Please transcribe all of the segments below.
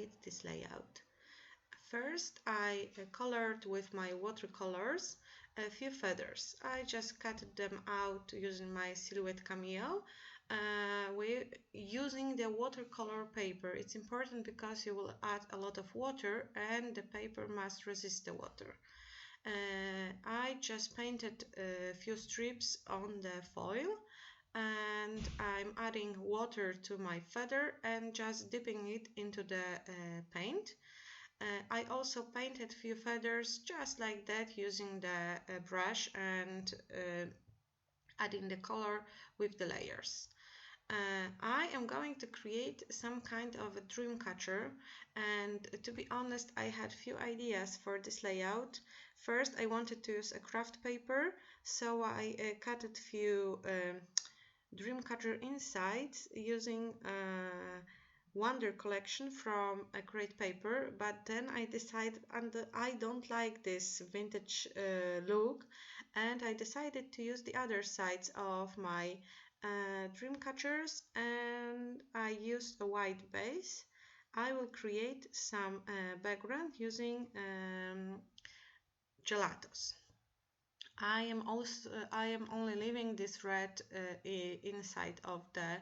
create this layout. First, I colored with my watercolors a few feathers. I just cut them out using my Silhouette Cameo using the watercolor paper. It's important because you will add a lot of water and the paper must resist the water. I just painted a few strips on the foil and I'm adding water to my feather and just dipping it into the paint. I also painted few feathers just like that using the brush and adding the color with the layers. I am going to create some kind of a dream catcher, and to be honest, I had few ideas for this layout. First, I wanted to use a craft paper, so I cut a few dream catcher insides using Wonder collection from a great paper, but then I decided I don't like this vintage look, and I decided to use the other sides of my dream catchers, and I used a white base. I will create some background using gelatos. I am only leaving this red inside of the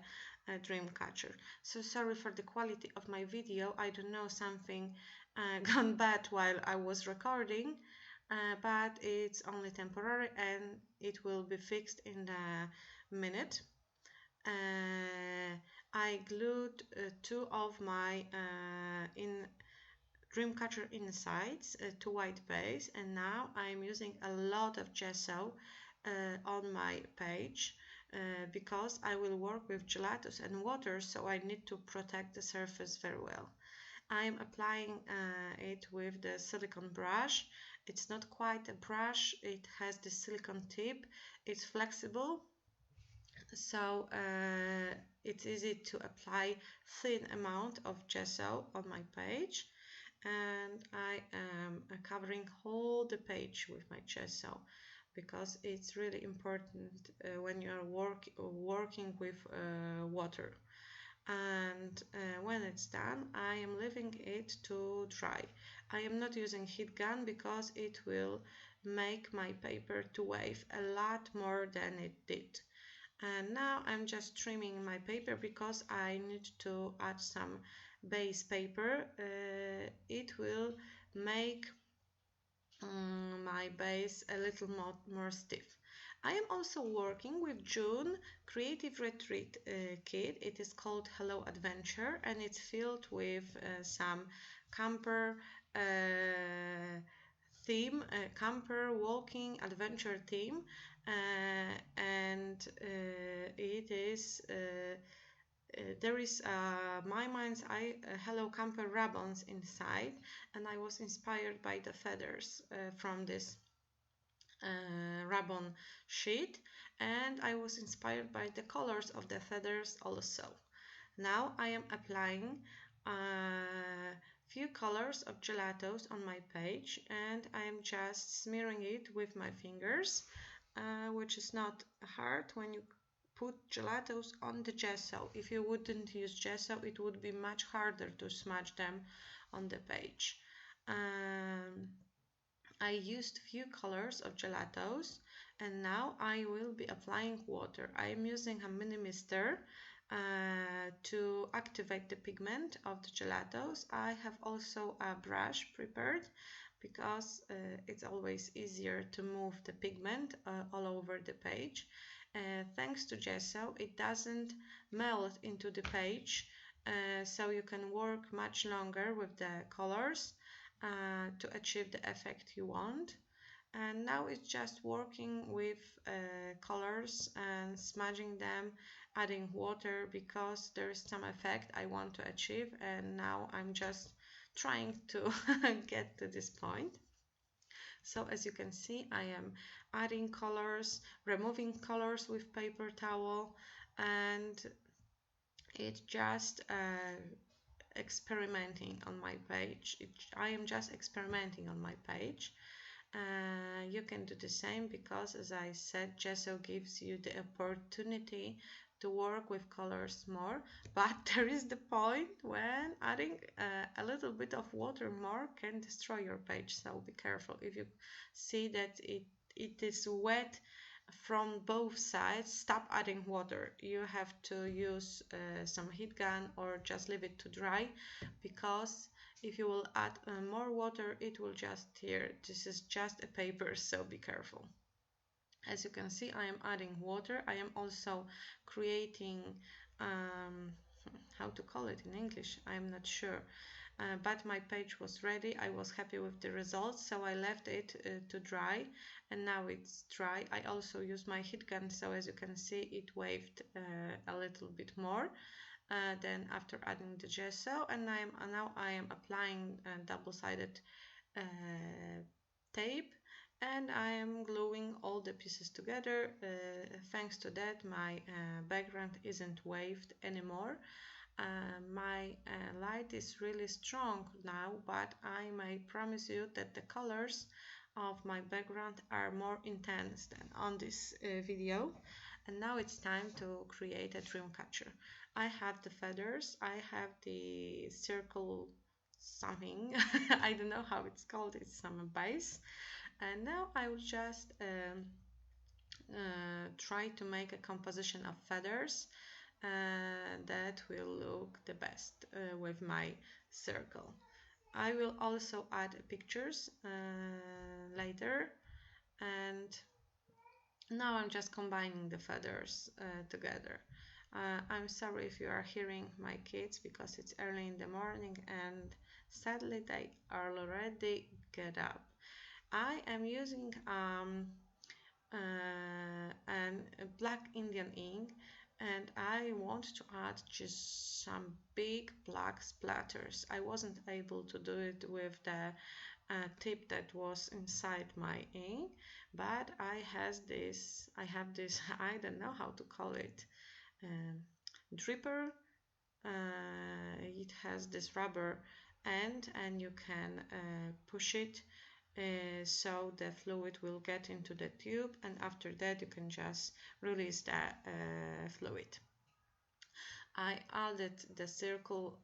dream catcher. So sorry for the quality of my video. I don't know, something gone bad while I was recording, but it's only temporary and it will be fixed in a minute. I glued two of my Dreamcatcher insides to white base, and now I'm using a lot of gesso on my page because I will work with gelatos and water, so I need to protect the surface very well. I'm applying it with the silicone brush. It's not quite a brush, it has the silicone tip, it's flexible, so it's easy to apply thin amount of gesso on my page, and I am covering whole the page with my gesso because it's really important when you're working with water. And when it's done, I am leaving it to dry. I am not using heat gun because it will make my paper to wave a lot more than it did. And now I'm just trimming my paper because I need to add some base paper. It will make my base a little more stiff. I am also working with June Creative Retreat kit. It is called Hello Adventure, and it's filled with some camper theme, camper walking adventure theme, and it is there is my mind's eye Hello Camper ribbons inside, and I was inspired by the feathers from this ribbon sheet, and I was inspired by the colors of the feathers also. Now I am applying few colors of gelatos on my page, and I am just smearing it with my fingers, which is not hard when you put gelatos on the gesso. If you wouldn't use gesso, it would be much harder to smudge them on the page. I used few colors of gelatos, and now I will be applying water. I am using a mini mister to activate the pigment of the gelatos. I have also a brush prepared because it's always easier to move the pigment all over the page. Thanks to gesso, it doesn't melt into the page, so you can work much longer with the colors to achieve the effect you want. And now it's just working with colors and smudging them, adding water because there is some effect I want to achieve, and now I'm just trying to get to this point. So as you can see, I am adding colors, removing colors with paper towel, and it's just experimenting on my page. I am just experimenting on my page. You can do the same because, as I said, gesso gives you the opportunity to work with colors more, but there is the point when adding a little bit of water more can destroy your page, so be careful. If you see that it is wet from both sides, stop adding water. You have to use some heat gun or just leave it to dry, because if you will add more water, it will just tear. This is just a paper, so be careful. As you can see, I am adding water. I am also creating, how to call it in English, I'm not sure. But my page was ready. I was happy with the results, so I left it to dry, and now it's dry. I also used my heat gun, so as you can see, it waved a little bit more than after adding the gesso. And now I am applying double-sided tape, and I am gluing all the pieces together. Thanks to that, my background isn't waved anymore. My light is really strong now, but I may promise you that the colors of my background are more intense than on this video. And now it's time to create a dream catcher. I have the feathers, I have the circle something, I don't know how it's called, it's some base. And now I will just try to make a composition of feathers that will look the best with my circle. I will also add pictures later, and now I'm just combining the feathers together. I'm sorry if you are hearing my kids, because it's early in the morning and sadly they already get up. I am using a black Indian ink, and I want to add just some big black splatters. I wasn't able to do it with the tip that was inside my ink, but I have this I don't know how to call it, dripper. It has this rubber end, and you can push it so the fluid will get into the tube, and after that you can just release the fluid. I added the circle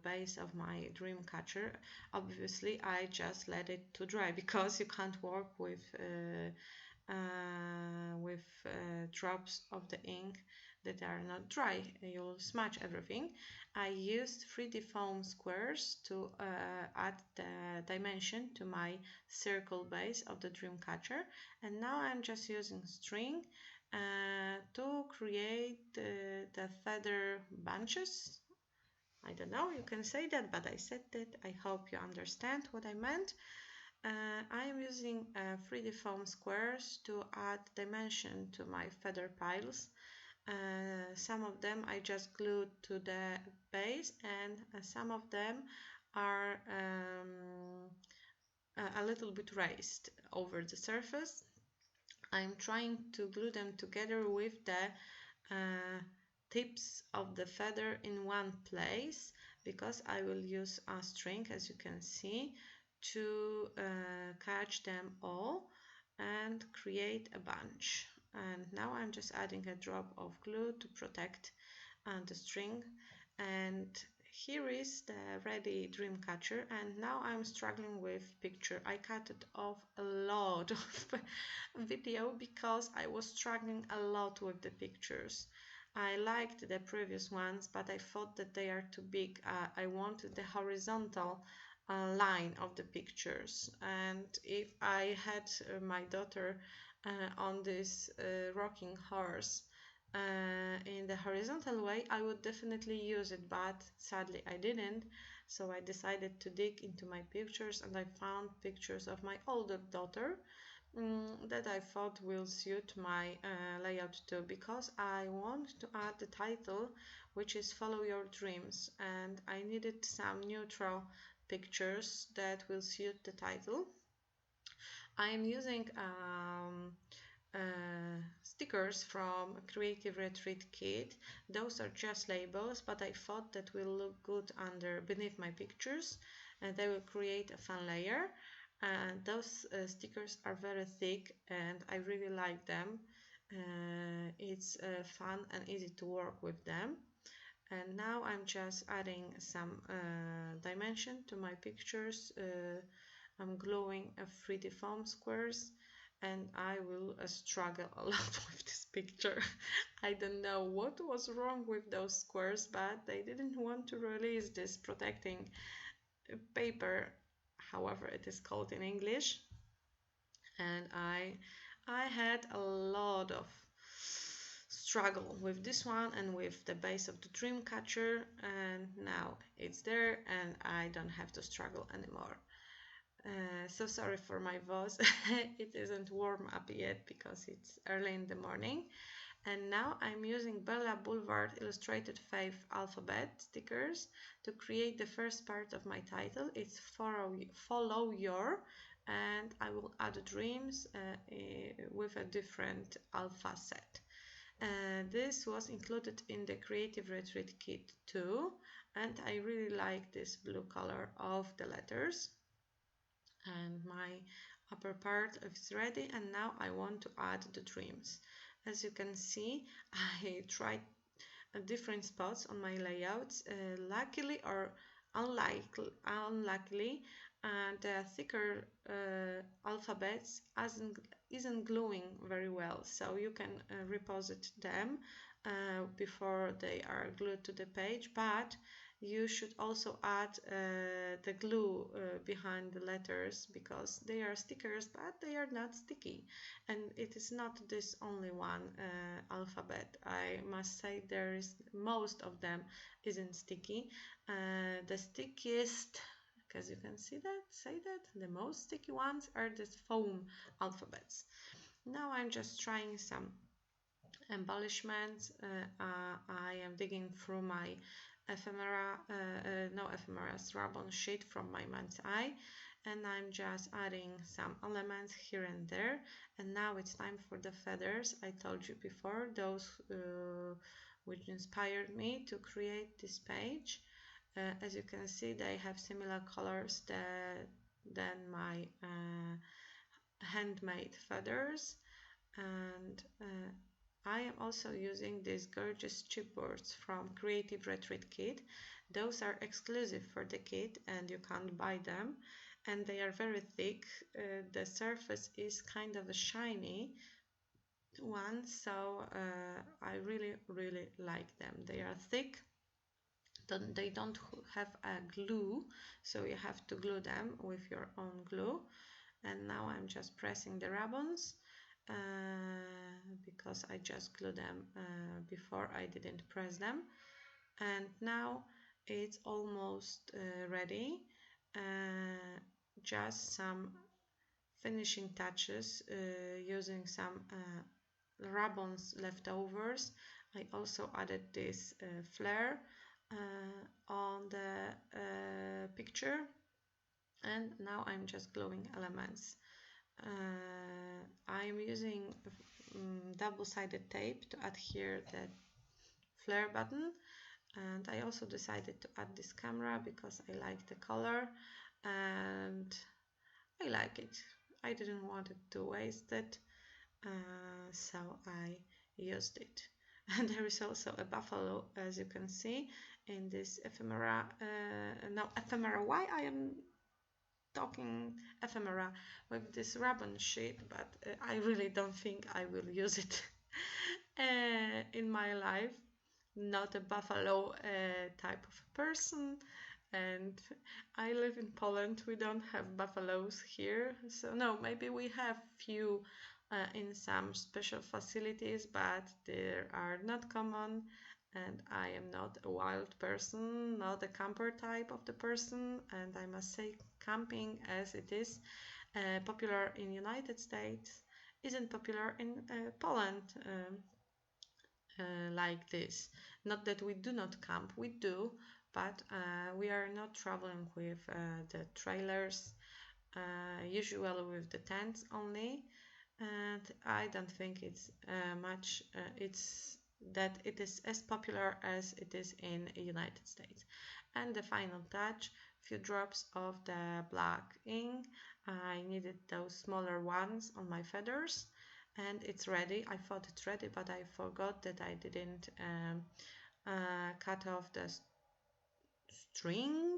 base of my dream catcher. Obviously I just let it to dry, because you can't work with drops of the ink that are not dry. You'll smudge everything. I used 3D foam squares to add the dimension to my circle base of the dream catcher, and now I'm just using string to create the feather bunches. I don't know, you can say that, but I said that. I hope you understand what I meant. I am using 3D foam squares to add dimension to my feather piles. Some of them I just glued to the base, and some of them are a little bit raised over the surface. I'm trying to glue them together with the tips of the feather in one place, because I will use a string, as you can see, to catch them all and create a bunch. And now I'm just adding a drop of glue to protect the string, and here is the ready dream catcher. And now I'm struggling with picture. I cut it off a lot of video because I was struggling a lot with the pictures. I liked the previous ones, but I thought that they are too big. I wanted the horizontal line of the pictures, and if I had my daughter on this rocking horse in the horizontal way, I would definitely use it, but sadly I didn't. So I decided to dig into my pictures, and I found pictures of my older daughter that I thought will suit my layout too, because I want to add the title, which is Follow Your Dreams, and I needed some neutral pictures that will suit the title. I am using stickers from Creative Retreat Kit. Those are just labels, but I thought that will look good beneath my pictures, and they will create a fun layer. Those stickers are very thick, and I really like them. It's fun and easy to work with them. And now I'm just adding some dimension to my pictures. I'm gluing a 3D foam squares, and I will struggle a lot with this picture. I don't know what was wrong with those squares, but they didn't want to release this protecting paper, however it is called in English. And I had a lot of struggle with this one and with the base of the dream catcher, and now it's there and I don't have to struggle anymore. So sorry for my voice. It isn't warm up yet because it's early in the morning. And now I'm using Bella Boulevard Illustrated 5 alphabet stickers to create the first part of my title. It's Follow Your, and I will add dreams with a different alpha set. This was included in the Creative Retreat Kit too, and I really like this blue color of the letters. And my upper part is ready, and now I want to add the dreams. As you can see, I tried different spots on my layouts. Luckily or unluckily, the thicker alphabets isn't gluing very well, so you can reposit them before they are glued to the page, but you should also add the glue behind the letters because they are stickers but they are not sticky, and it is not this only one alphabet. I must say there is most of them isn't sticky. The stickiest, because you can see that, the most sticky ones are the foam alphabets. Now I'm just trying some embellishments. I am digging through my ribbon sheet from my mind's eye, and I'm just adding some elements here and there. And now it's time for the feathers. I told you before, those which inspired me to create this page. As you can see, they have similar colors than my handmade feathers, and I am also using these gorgeous chipboards from Creative Retreat Kit. Those are exclusive for the kit and you can't buy them, and they are very thick. The surface is kind of a shiny one, so I really like them. They are thick. They don't have a glue, so you have to glue them with your own glue. And now I'm just pressing the ribbons because I just glued them before I didn't press them. And now it's almost ready. Just some finishing touches using some ribbons leftovers. I also added this flare on the picture, and now I'm just gluing elements. I'm using double-sided tape to adhere the flare button, and I also decided to add this camera because I like the color and I like it. I didn't want it to waste it, so I used it. And there is also a buffalo, as you can see in this ephemera. Why I am talking ephemera with this ribbon sheet, but I really don't think I will use it in my life. Not a buffalo type of person, and I live in Poland. We don't have buffaloes here, so no, maybe we have few in some special facilities, but they are not common. And I am not a wild person, not a camper type of the person, and I must say camping, as it is popular in United States, isn't popular in Poland like this. Not that we do not camp, we do, but we are not traveling with the trailers, usually with the tents only, and I don't think it's it is as popular as it is in the United States. And the final touch, few drops of the black ink. I needed those smaller ones on my feathers, and it's ready. I thought it's ready, but I forgot that I didn't cut off the string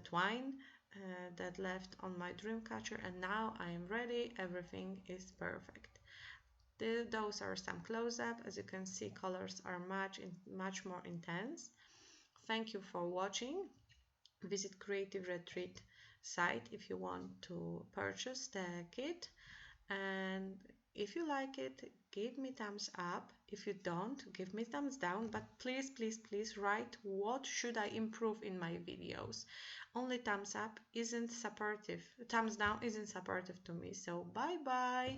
twine that left on my dream catcher, and now I am ready. Everything is perfect. Those are some close-up. As you can see, colors are much more intense. Thank you for watching. Visit Creative Retreat site if you want to purchase the kit, and if you like it, give me thumbs up. If you don't, give me thumbs down, but please, please, please write what should I improve in my videos. Only thumbs up isn't supportive, thumbs down isn't supportive to me. So bye bye.